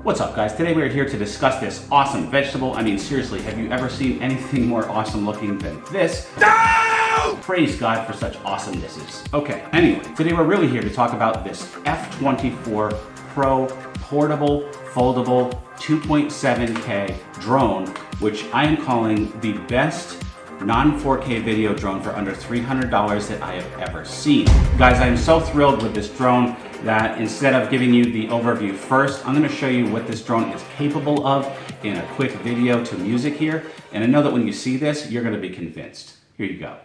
What's up, guys? Today we're here to discuss this awesome vegetable. I mean, seriously, have you ever seen anything more awesome looking than this? No! Praise God for such awesomenesses. Okay, anyway, today we're really here to talk about this F24 Pro Portable Foldable 2.7K drone, which I am calling the best non-4K video drone for under $300 that I have ever seen. Guys, I am so thrilled with this drone that instead of giving you the overview first, I'm going to show you what this drone is capable of in a quick video to music here. And I know that when you see this, you're going to be convinced. Here you go.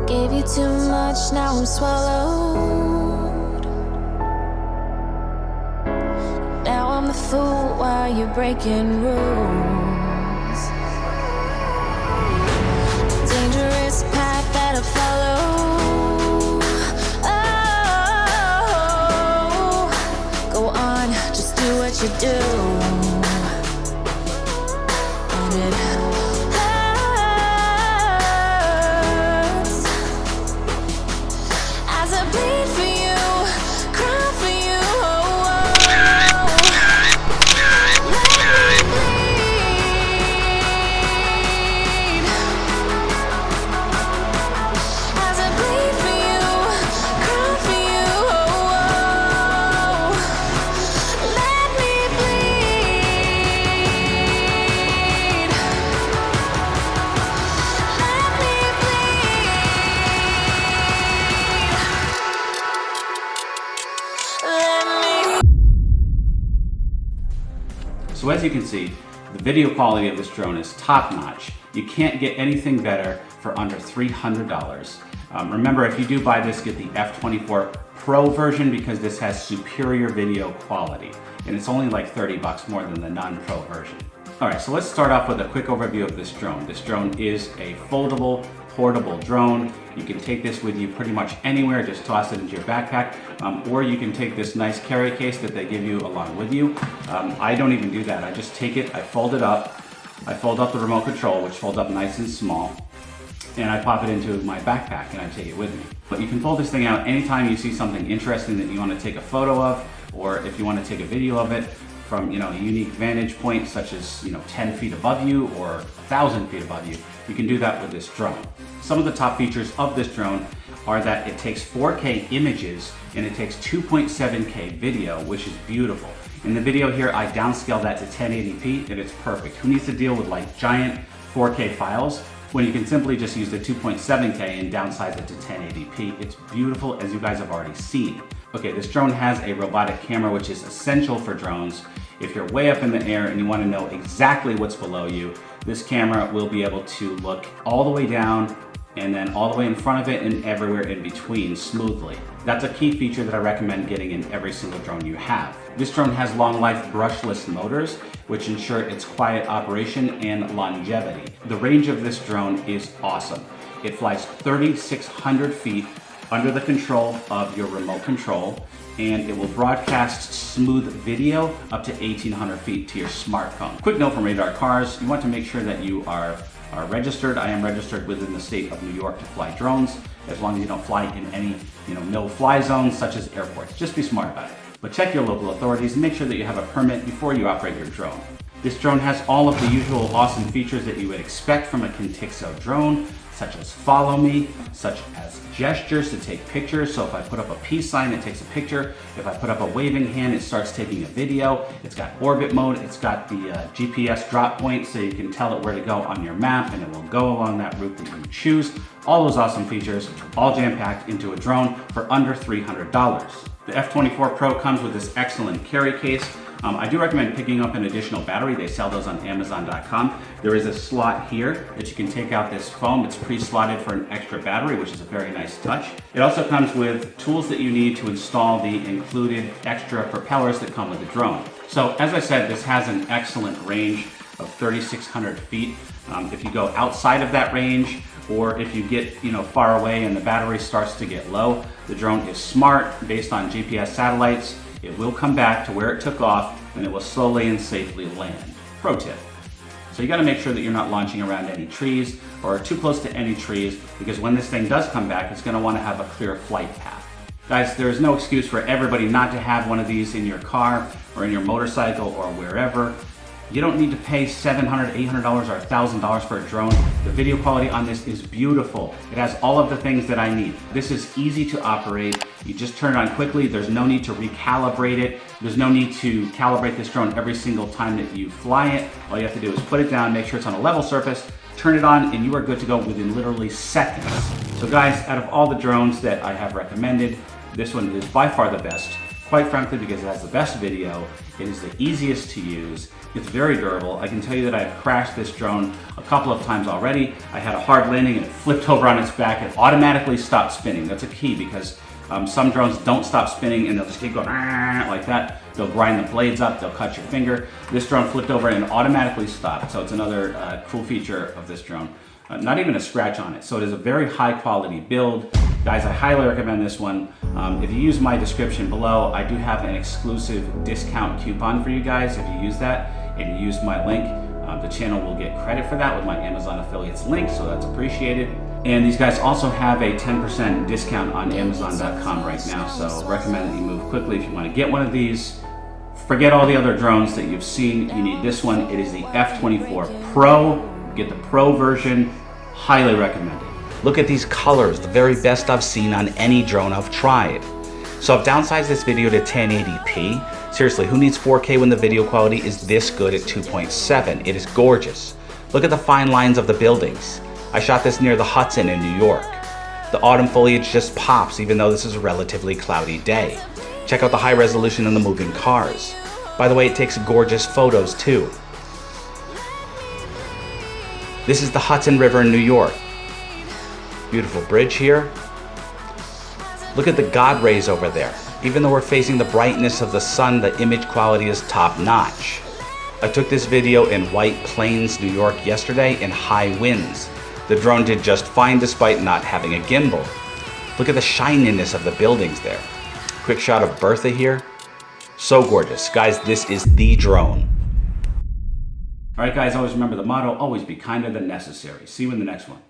Gave you too much, now I'm swallowed. Now I'm the fool while you're breaking rules. Dangerous path that I follow. Oh, go on, just do what you do. And it So as you can see, the video quality of this drone is top notch. You can't get anything better for under $300. Remember, if you do buy this, get the F24 Pro version because this has superior video quality. And it's only like 30 bucks more than the non-Pro version. All right, so let's start off with a quick overview of this drone. This drone is a foldable, portable drone. You can take this with you pretty much anywhere, just toss it into your backpack, or you can take this nice carry case that they give you along with you. I don't even do that. I just take it, I fold it up, I fold up the remote control, which folds up nice and small, and I pop it into my backpack and I take it with me. But you can fold this thing out anytime you see something interesting that you want to take a photo of, or if you want to take a video of it from a unique vantage point, such as 10 feet above you or 1,000 feet above you. You can do that with this drone. Some of the top features of this drone are that it takes 4K images and it takes 2.7K video, which is beautiful. In the video here, I downscale that to 1080p and it's perfect. Who needs to deal with like giant 4K files when you can simply just use the 2.7K and downsize it to 1080p? It's beautiful, as you guys have already seen. Okay, this drone has a robotic camera, which is essential for drones. If you're way up in the air and you want to know exactly what's below you, this camera will be able to look all the way down and then all the way in front of it and everywhere in between smoothly. That's a key feature that I recommend getting in every single drone you have. This drone has long life brushless motors, which ensure its quiet operation and longevity. The range of this drone is awesome. It flies 3,600 feet under the control of your remote control, and it will broadcast smooth video up to 1,800 feet to your smartphone. Quick note from Radar Cars, you want to make sure that you are registered. I am registered within the state of New York to fly drones, as long as you don't fly in any no-fly zones such as airports. Just be smart about it. But check your local authorities and make sure that you have a permit before you operate your drone. This drone has all of the usual awesome features that you would expect from a Contixo drone, such as follow me, such as gestures to take pictures. So if I put up a peace sign, it takes a picture. If I put up a waving hand, it starts taking a video. It's got orbit mode. It's got the GPS drop point, so you can tell it where to go on your map, and it will go along that route that you choose. All those awesome features, all jam-packed into a drone for under $300. The F24 Pro comes with this excellent carry case. I do recommend picking up an additional battery. They sell those on Amazon.com. There is a slot here that you can take out this foam. It's pre-slotted for an extra battery, which is a very nice touch. It also comes with tools that you need to install the included extra propellers that come with the drone. So as I said, this has an excellent range of 3,600 feet. If you go outside of that range, or if you get far away and the battery starts to get low, the drone is smart based on GPS satellites. It will come back to where it took off, and it will slowly and safely land. Pro tip. So you gotta make sure that you're not launching around any trees or too close to any trees, because when this thing does come back, it's gonna wanna have a clear flight path. Guys, there is no excuse for everybody not to have one of these in your car or in your motorcycle or wherever. You don't need to pay $700, $800, or $1,000 for a drone. The video quality on this is beautiful. It has all of the things that I need. This is easy to operate. You just turn it on quickly. There's no need to recalibrate it. There's no need to calibrate this drone every single time that you fly it. All you have to do is put it down, make sure it's on a level surface, turn it on, and you are good to go within literally seconds. So guys, out of all the drones that I have recommended, this one is by far the best. Quite frankly, because it has the best video, it is the easiest to use, it's very durable. I can tell you that I've crashed this drone a couple of times already. I had a hard landing and it flipped over on its back and automatically stopped spinning. That's a key, because some drones don't stop spinning and they'll just keep going like that. They'll grind the blades up, they'll cut your finger. This drone flipped over and automatically stopped, so it's another cool feature of this drone. Not even a scratch on it. So it is a very high quality build. Guys, I highly recommend this one. If you use my description below, I do have an exclusive discount coupon for you guys. If you use that and you use my link, the channel will get credit for that with my Amazon affiliates link, so that's appreciated. And these guys also have a 10% discount on Amazon.com right now, so recommend that you move quickly if you want to get one of these. Forget all the other drones that you've seen. You need this one. It is the F24 Pro. Get the Pro version. Highly recommended. Look at these colors, the very best I've seen on any drone I've tried. So I've downsized this video to 1080p. Seriously, who needs 4K when the video quality is this good at 2.7? It is gorgeous. Look at the fine lines of the buildings. I shot this near the Hudson in New York. The autumn foliage just pops even though this is a relatively cloudy day. Check out the high resolution in the moving cars. By the way, it takes gorgeous photos too. This is the Hudson River in New York. Beautiful bridge here. Look at the God rays over there. Even though we're facing the brightness of the sun, the image quality is top notch. I took this video in White Plains, New York yesterday in high winds. The drone did just fine despite not having a gimbal. Look at the shininess of the buildings there. Quick shot of Bertha here. So gorgeous. Guys, this is the drone. All right, guys, always remember the motto, always be kinder than necessary. See you in the next one.